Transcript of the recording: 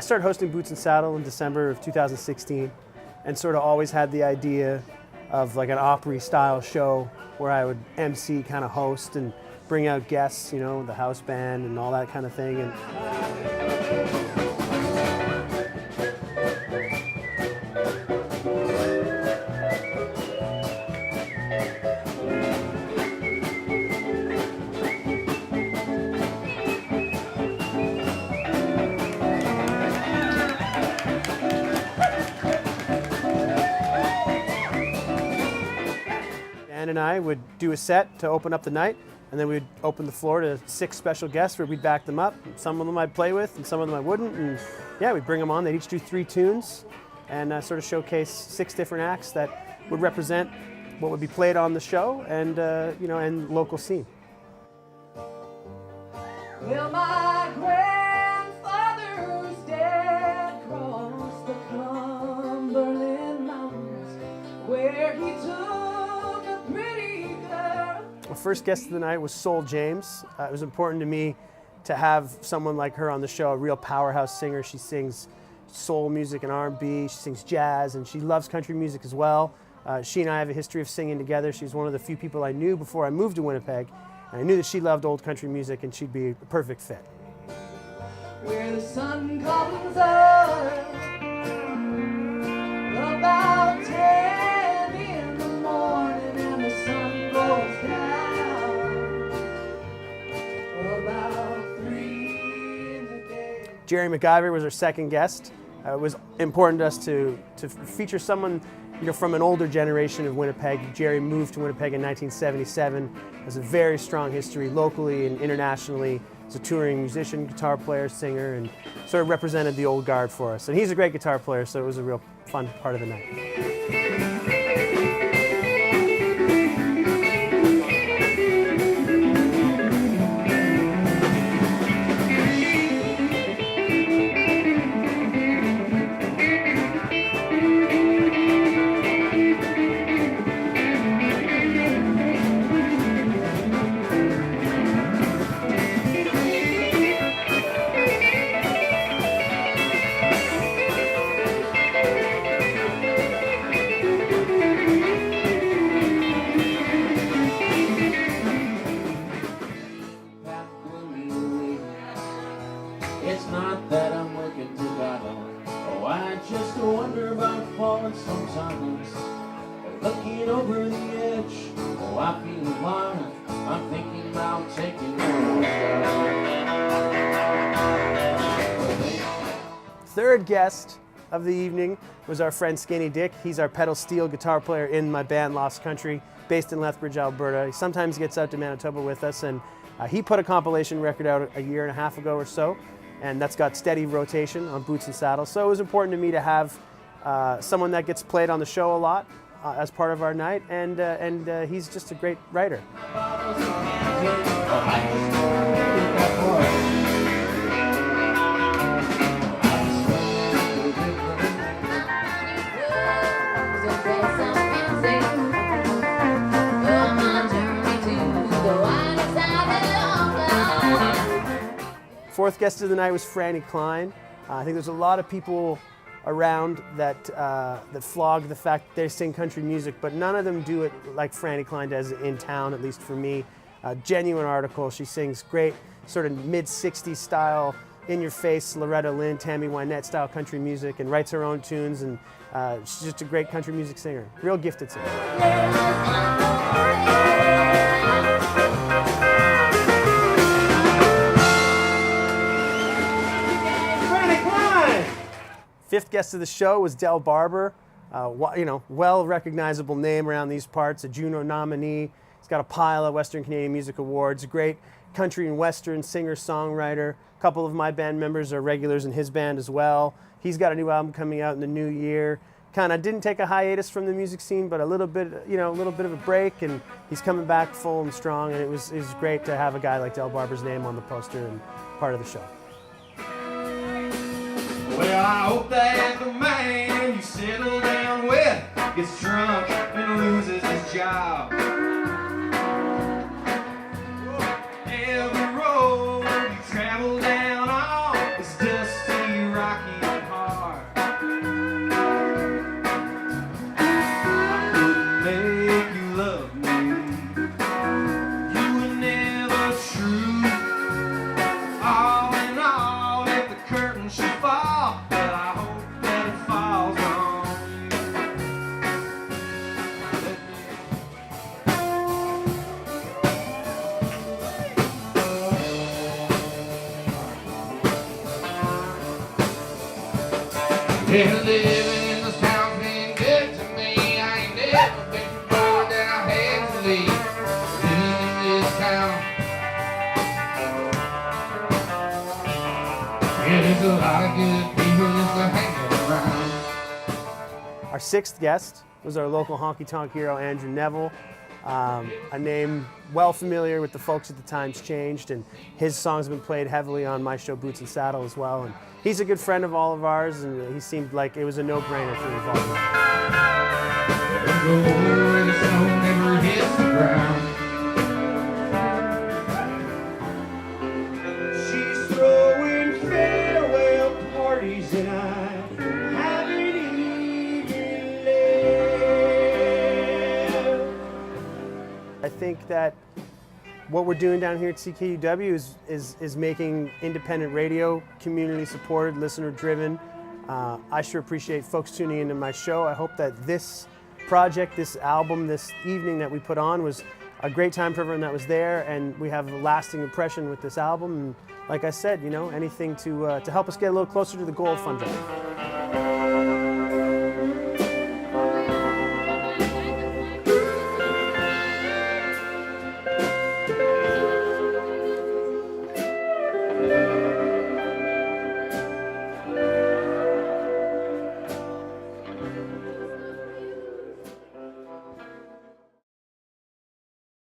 started hosting Boots and Saddle in December of 2016 and sort of always had the idea of like an Opry style show where I would MC, kind of host and bring out guests, you know, the house band and all that kind of thing. And and I would do a set to open up the night, and then we'd open the floor to 6 special guests where we'd back them up. Some of them I'd play with and some of them I wouldn't, and yeah, we'd bring them on. They'd each do 3 tunes and sort of showcase 6 different acts that would represent what would be played on the show and you know, and local scene. Well, my grandfather's dead crossed the Cumberland Mountains where he took a pretty girl. The first guest of the night was Soul James. It was important to me to have someone like her on the show, a real powerhouse singer. She sings soul music and R&B, she sings jazz, and she loves country music as well. She and I have a history of singing together. She's one of the few people I knew before I moved to Winnipeg, and I knew that she loved old country music and she'd be a perfect fit. Where the sun comes up about 10 in the morning and the sun goes down about 3 in the day. Gerry McIvor was our second guest. It was important to us to feature someone, you know, from an older generation of Winnipeg. Gerry moved to Winnipeg in 1977, has a very strong history locally and internationally. He's a touring musician, guitar player, singer, and sort of represented the old guard for us. And he's a great guitar player, so it was a real fun part of the night. It's not that I'm working to battle. Oh, I just wonder about falling sometimes. Looking over the edge, oh, I feel alive. I'm thinking about taking over. Third guest of the evening was our friend Skinny Dyck. He's our pedal steel guitar player in my band Lost Country, based in Lethbridge, Alberta. He sometimes gets out to Manitoba with us, and he put a compilation record out a year and a half ago or so, and that's got steady rotation on Boots and Saddle. So it was important to me to have someone that gets played on the show a lot as part of our night, and he's just a great writer. Fourth guest of the night was Frannie Klein. I think there's a lot of people around that that flog the fact that they sing country music, but none of them do it like Frannie Klein does in town, at least for me. Genuine article. She sings great sort of mid-60s style, in-your-face Loretta Lynn, Tammy Wynette style country music, and writes her own tunes, and she's just a great country music singer. Real gifted singer. Fifth guest of the show was Barber. You know, well-recognizable name around these parts, a Juno nominee. He's got a pile of Western Canadian Music Awards, a great country and Western singer-songwriter. A couple of my band members are regulars in his band as well. He's got a new album coming out in the new year. Kind of didn't take a hiatus from the music scene, but a little bit, you know, a little bit of a break, and he's coming back full and strong, and it was great to have a guy like Barber's name on the poster and part of the show. Well, I hope that the man you settle down with gets drunk and loses his job. Every road you travel down on is dusty, rocky Yeah, living in this town's been good to me. I ain't never been so bored that I had to leave. Living in this town. Yeah, there's a lot of good people just hanging around. Our sixth guest was our local honky-tonk hero, Andrew Neville. A name well familiar with the folks at the Times Changed, and his songs have been played heavily on my show Boots and Saddle as well. And he's a good friend of all of ours, and he seemed like it was a no-brainer for involvement. Go where the snow never hits the ground. She's throwing farewell parties and I haven't even left. I think that what we're doing down here at CKUW is making independent radio community-supported, listener-driven. I sure appreciate folks tuning into my show. I hope that this project, this album, this evening that we put on was a great time for everyone that was there, and we have a lasting impression with this album. And like I said, you know, anything to help us get a little closer to the goal of Fundrive.